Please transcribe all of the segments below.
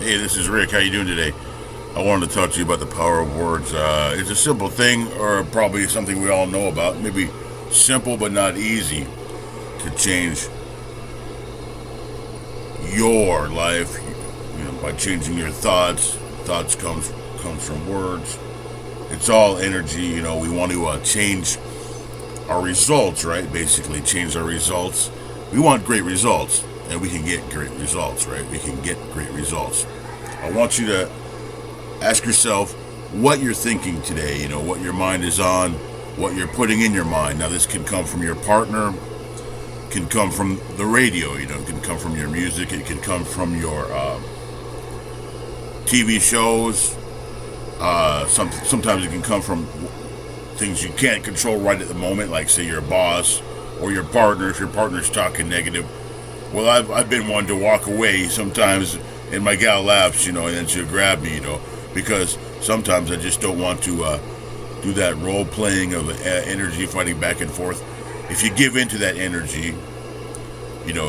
Hey, this is Rick. How you doing today? I wanted to talk to you about the power of words. It's a simple thing, or probably something we all know about. Maybe simple but not easy to change your life. By changing your thoughts. Thoughts comes from words. It's all energy. We want to change our results, right? Basically, change our results. We want great results, and we can get great results, right? We can get great results. I want you to ask yourself what you're thinking today, what your mind is on, what you're putting in your mind. Now, this can come from your partner, can come from the radio, it can come from your music, it can come from your TV shows. Sometimes it can come from things you can't control right at the moment, like, say, your boss or your partner, if your partner's talking negative. Well, I've been one to walk away sometimes, and my gal laughs, and then she'll grab me, because sometimes I just don't want to do that role playing of energy fighting back and forth. If you give into that energy,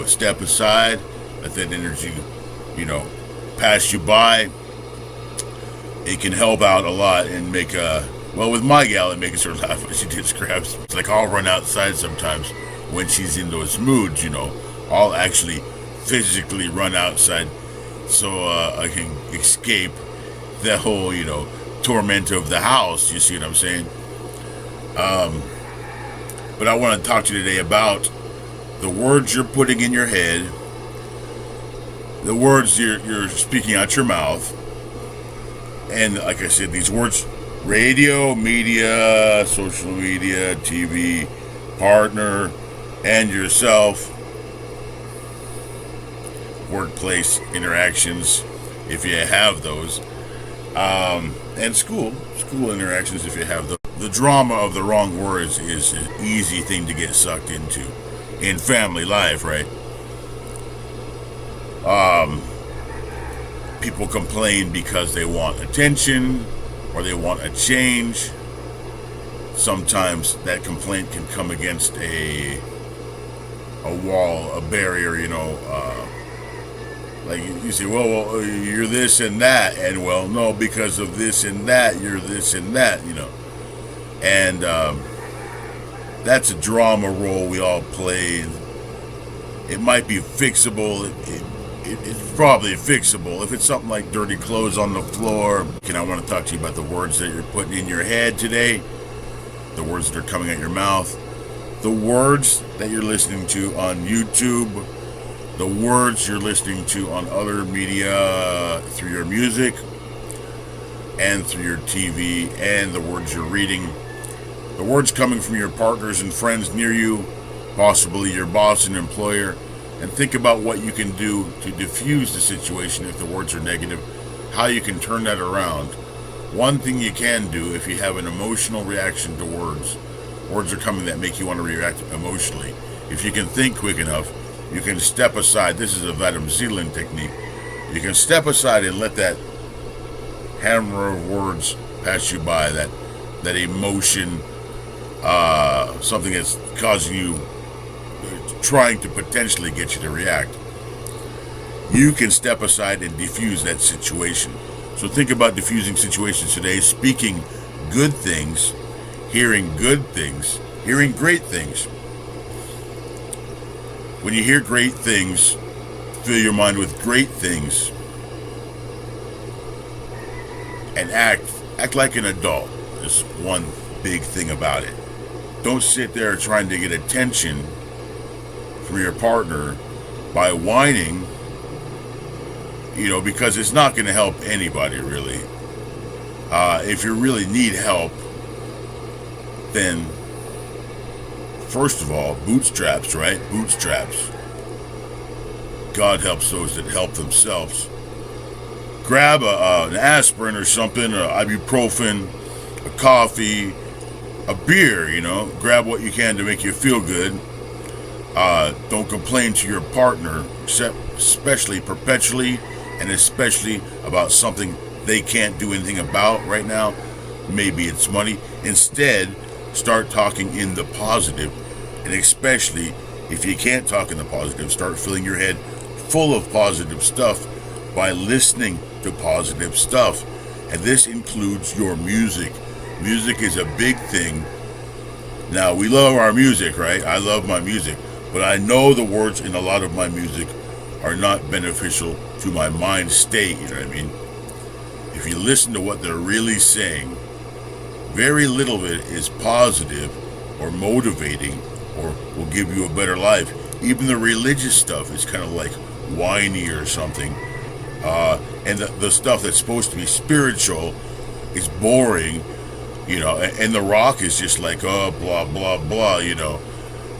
step aside, let that energy, pass you by. It can help out a lot and make with my gal, it makes her laugh when she gets grabs. It's like I'll run outside sometimes when she's in those moods, I'll actually physically run outside so I can escape the whole, torment of the house. You see what I'm saying? But I want to talk to you today about the words you're putting in your head, the words you're speaking out your mouth, and like I said, these words: radio, media, social media, TV, partner, and yourself, workplace interactions, if you have those, and school interactions, if you have those. The drama of the wrong words is an easy thing to get sucked into in family life, right? People complain because they want attention or they want a change. Sometimes that complaint can come against a wall, a barrier, like you say, well, you're this and that, and well, no, because of this and that, you're this and that, and that's a drama role we all play. It might be fixable. It's probably fixable if it's something like dirty clothes on the floor. And I want to talk to you about the words that you're putting in your head today, the words that are coming out your mouth, the words that you're listening to on YouTube, the words you're listening to on other media through your music and through your TV, and the words you're reading, the words coming from your partners and friends near you, possibly your boss and employer. And think about what you can do to diffuse the situation if the words are negative, how you can turn that around. One thing you can do if you have an emotional reaction to words are coming that make you want to react emotionally. If you can think quick enough, you can step aside. This is a Vadim Zealand technique. You can step aside and let that hammer of words pass you by, that emotion, something that's causing you, trying to potentially get you to react. You can step aside and diffuse that situation. So think about diffusing situations today, speaking good things, hearing good things, hearing great things. When you hear great things, fill your mind with great things and act like an adult. Is one big thing about it. Don't sit there trying to get attention from your partner by whining, because it's not going to help anybody, really. If you really need help, then first of all, bootstraps, right? Bootstraps. God helps those that help themselves. Grab an aspirin or something, an ibuprofen, a coffee, a beer, grab what you can to make you feel good. Don't complain to your partner, especially perpetually, and especially about something they can't do anything about right now. Maybe it's money. Instead, start talking in the positive, and especially if you can't talk in the positive, start filling your head full of positive stuff by listening to positive stuff. And this includes your music. Music is a big thing. Now, we love our music, right? I love my music. But I know the words in a lot of my music are not beneficial to my mind state, you know what I mean? If you listen to what they're really saying, very little of it is positive or motivating or will give you a better life. Even the religious stuff is kind of like whiny or something. And the stuff that's supposed to be spiritual is boring, you know, and the rock is just like, oh, blah, blah, blah, you know.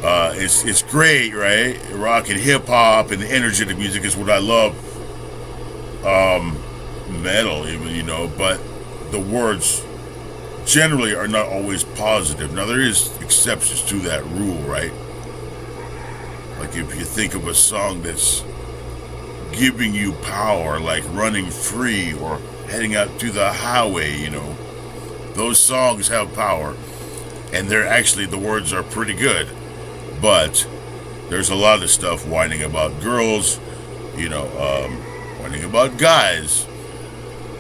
It's great, right? Rock and hip-hop and the energetic music is what I love. Metal even, you know, but the words generally are not always positive. Now, there is exceptions to that rule, right? Like if you think of a song that's giving you power, like Running Free or Heading Out to the Highway, you know, those songs have power, and they're actually, the words are pretty good. But there's a lot of stuff whining about girls, you know, whining about guys,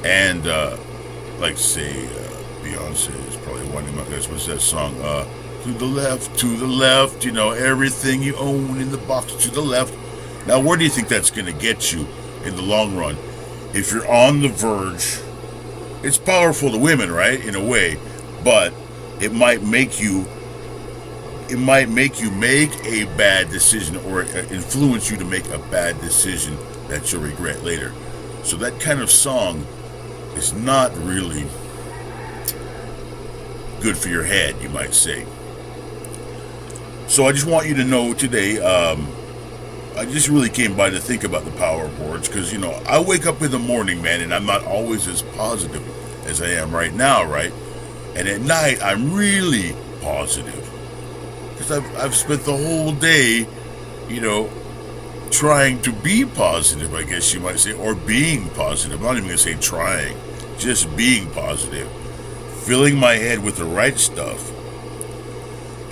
and like say Beyonce is probably whining about guys. What's that song? To the left, you know, everything you own in the box to the left. Now, where do you think that's going to get you in the long run? If you're on the verge, it's powerful to women, right, in a way, but it might make you make a bad decision or influence you to make a bad decision that you'll regret later. So that kind of song is not really good for your head, you might say. So I just want you to know today, I just really came by to think about the power of words because, you know, I wake up in the morning, man, and I'm not always as positive as I am right now, right? And at night, I'm really positive because I've spent the whole day, you know, trying to be positive, I guess you might say, or being positive. I'm not even going to say trying, just being positive, filling my head with the right stuff.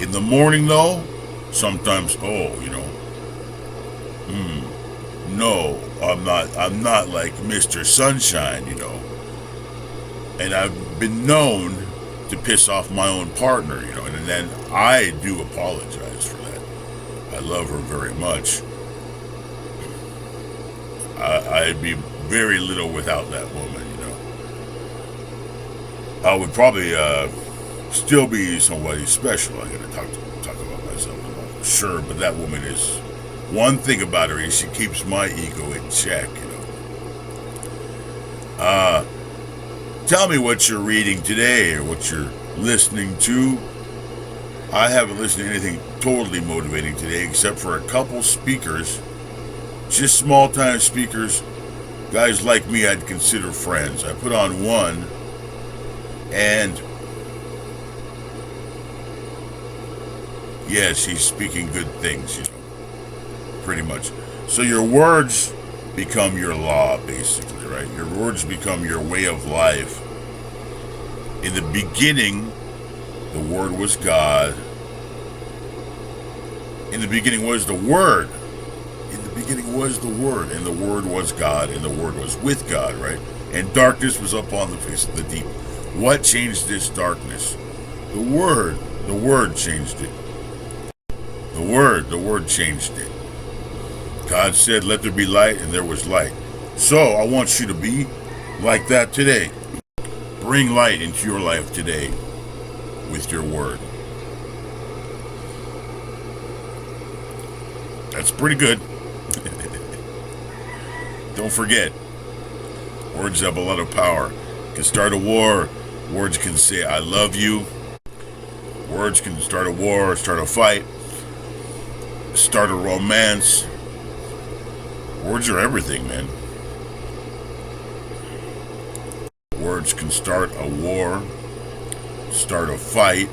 In the morning, though, sometimes, no, I'm not like Mr. Sunshine, you know. And I've been known to piss off my own partner, you know, and then I do apologize for that. I love her very much. I'd be very little without that woman, you know. I would probably still be somebody special. I gotta talk about myself, I'm sure, but that woman is, one thing about her is she keeps my ego in check, you know. Tell me what you're reading today or what you're listening to. I haven't listened to anything totally motivating today except for a couple speakers, just small-time speakers, guys like me I'd consider friends. I put on one, and yes, he's speaking good things, you know, pretty much. So your words become your law, basically, right? Your words become your way of life. In the beginning, the Word was God. In the beginning was the Word. In the beginning was the Word, and the Word was God, and the Word was with God, right? And darkness was upon the face of the deep. What changed this darkness? The Word. The Word changed it. The Word changed it. God said, let there be light, and there was light. So I want you to be like that today. Bring light into your life today with your word. That's pretty good. Don't forget, words have a lot of power. You can start a war. Words can say, I love you. Words can start a war, start a fight, start a romance. Words are everything, man. Words can start a war, start a fight,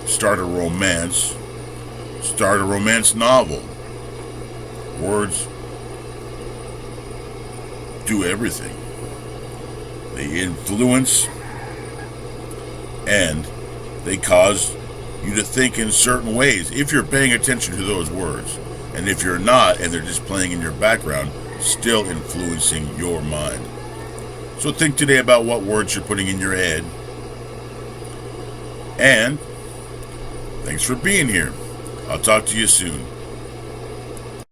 start a romance novel. Words do everything. They influence and they cause you to think in certain ways if you're paying attention to those words. And if you're not, and they're just playing in your background, still influencing your mind. So think today about what words you're putting in your head. And thanks for being here. I'll talk to you soon.